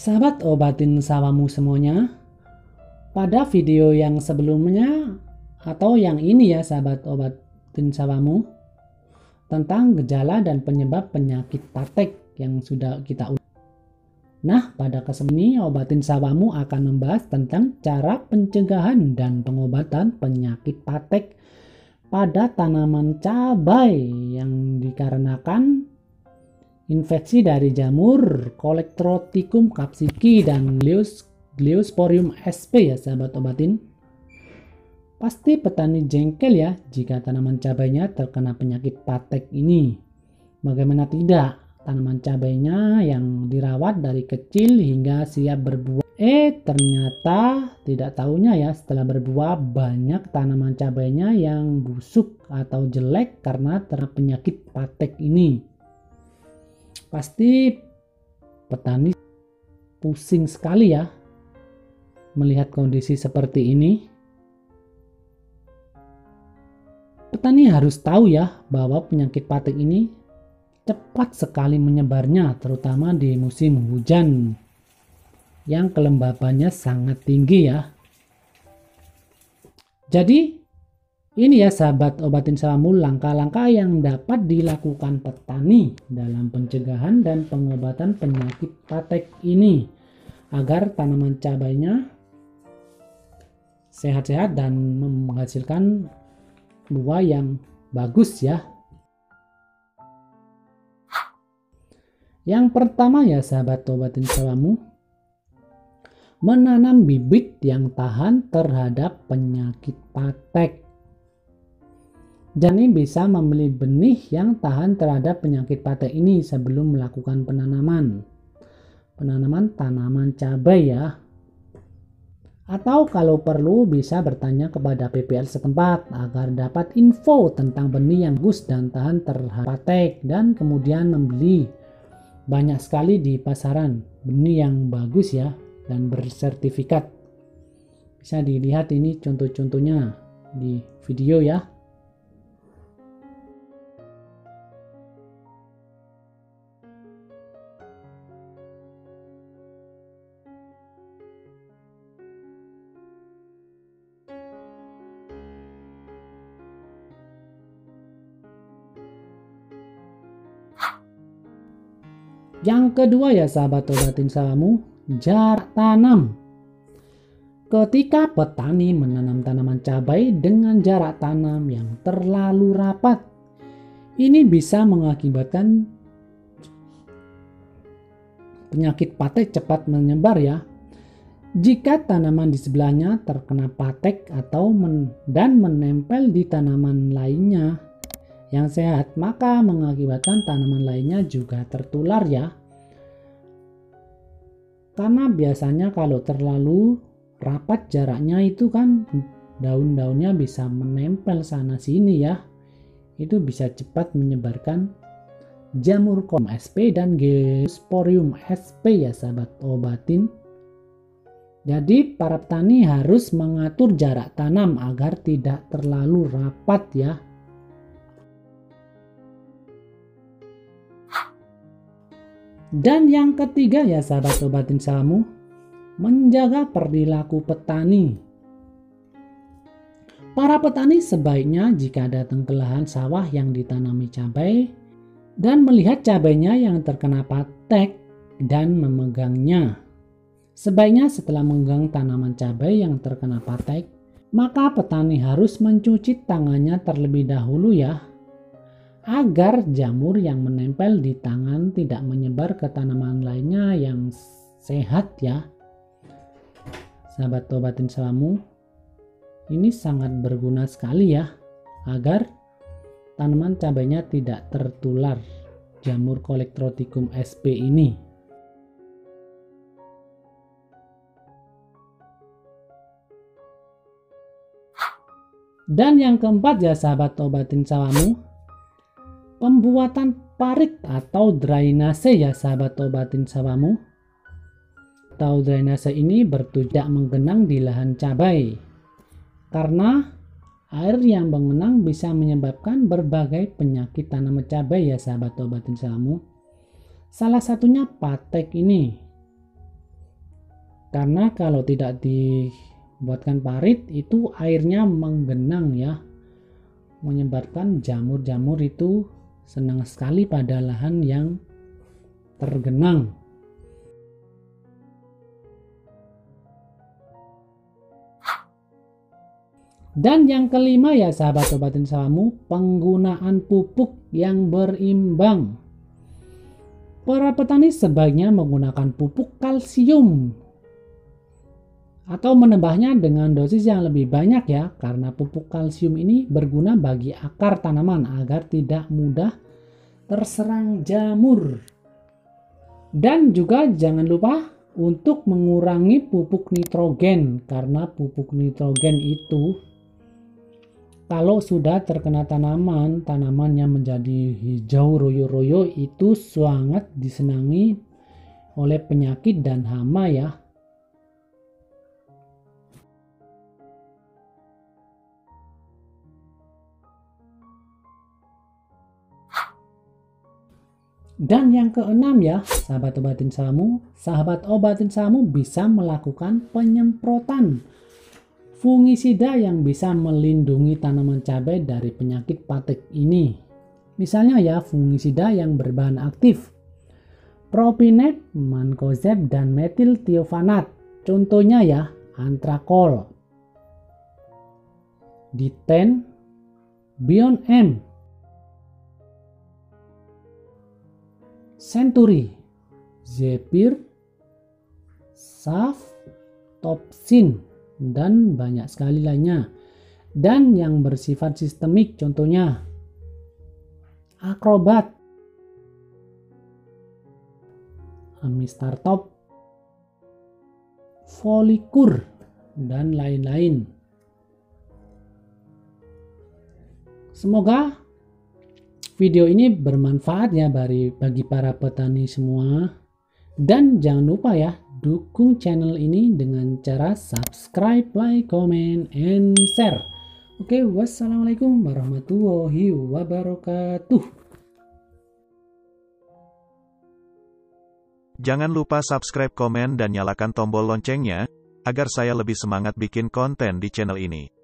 Sahabat obatin sawahmu semuanya. Pada video yang sebelumnya atau yang ini ya sahabat obatin sawahmu, tentang gejala dan penyebab penyakit patek yang sudah kita ulas. Nah, pada kesempatan ini obatin sawahmu akan membahas tentang cara pencegahan dan pengobatan penyakit patek pada tanaman cabai yang dikarenakan infeksi dari jamur Colectroticum capsicum dan Gliosporium sp ya sahabat obatin. Pasti petani jengkel ya jika tanaman cabainya terkena penyakit patek ini. Bagaimana tidak, tanaman cabainya yang dirawat dari kecil hingga siap berbuah. Ternyata tidak tahunya ya, setelah berbuah banyak tanaman cabainya yang busuk atau jelek karena terkena penyakit patek ini. Pasti petani pusing sekali ya melihat kondisi seperti ini. Petani harus tahu ya bahwa penyakit patek ini cepat sekali menyebarnya, terutama di musim hujan yang kelembabannya sangat tinggi ya. Jadi ini ya sahabat obatin sawahmu, langkah-langkah yang dapat dilakukan petani dalam pencegahan dan pengobatan penyakit patek ini agar tanaman cabainya sehat-sehat dan menghasilkan buah yang bagus ya. Yang pertama ya sahabat obatin sawahmu, menanam bibit yang tahan terhadap penyakit patek. Jadi bisa membeli benih yang tahan terhadap penyakit patek ini sebelum melakukan penanaman tanaman cabai ya. Atau kalau perlu bisa bertanya kepada PPL setempat agar dapat info tentang benih yang bagus dan tahan terhadap patek, dan kemudian membeli banyak sekali di pasaran benih yang bagus ya dan bersertifikat. Bisa dilihat ini contoh-contohnya di video ya. Yang kedua ya sahabat obatin sawahmu, jarak tanam. Ketika petani menanam tanaman cabai dengan jarak tanam yang terlalu rapat, ini bisa mengakibatkan penyakit patek cepat menyebar ya. Jika tanaman di sebelahnya terkena patek atau dan menempel di tanaman lainnya yang sehat, maka mengakibatkan tanaman lainnya juga tertular ya. Karena biasanya kalau terlalu rapat jaraknya itu kan daun-daunnya bisa menempel sana sini ya. Itu bisa cepat menyebarkan jamur Colectroticum sp dan Gliosporium sp ya sahabat obatin. Jadi para petani harus mengatur jarak tanam agar tidak terlalu rapat ya. Dan yang ketiga ya sahabat obatin sawahmu, menjaga perilaku petani. Para petani sebaiknya jika datang ke lahan sawah yang ditanami cabai dan melihat cabainya yang terkena patek dan memegangnya. Sebaiknya setelah memegang tanaman cabai yang terkena patek, maka petani harus mencuci tangannya terlebih dahulu ya, agar jamur yang menempel di tangan tidak menyebar ke tanaman lainnya yang sehat ya. Sahabat obatin sawahmu, ini sangat berguna sekali ya agar tanaman cabainya tidak tertular jamur Colectroticum sp ini. Dan yang keempat ya sahabat obatin sawahmu, pembuatan parit atau drainase ya sahabat obatin sawahmu. Atau drainase ini bertujuan menggenang di lahan cabai. Karena air yang mengenang bisa menyebabkan berbagai penyakit tanaman cabai ya sahabat obatin sawahmu. Salah satunya patek ini. Karena kalau tidak dibuatkan parit itu airnya menggenang ya, menyebabkan jamur-jamur itu senang sekali pada lahan yang tergenang. Dan yang kelima ya sahabat obat dan sawamu, penggunaan pupuk yang berimbang. Para petani sebaiknya menggunakan pupuk kalsium atau menambahnya dengan dosis yang lebih banyak ya, karena pupuk kalsium ini berguna bagi akar tanaman agar tidak mudah terserang jamur. Dan juga jangan lupa untuk mengurangi pupuk nitrogen, karena pupuk nitrogen itu kalau sudah terkena tanamannya menjadi hijau royo-royo, itu sangat disenangi oleh penyakit dan hama ya. Dan yang keenam ya, sahabat obatin sahamu bisa melakukan penyemprotan fungisida yang bisa melindungi tanaman cabai dari penyakit patik ini. Misalnya ya, fungisida yang berbahan aktif propinef, mancozeb, dan metil thiofanat. Contohnya ya, Antrakol, Diten, Bion M, Century, Zephyr, Saf, Topsin, dan banyak sekali lainnya. Dan yang bersifat sistemik contohnya Acrobat, Amistartop, Folikur, dan lain-lain. Semoga video ini bermanfaat ya bagi para petani semua. Dan jangan lupa ya, dukung channel ini dengan cara subscribe, like, comment, and share. Oke, wassalamualaikum warahmatullahi wabarakatuh. Jangan lupa subscribe, komen, dan nyalakan tombol loncengnya, agar saya lebih semangat bikin konten di channel ini.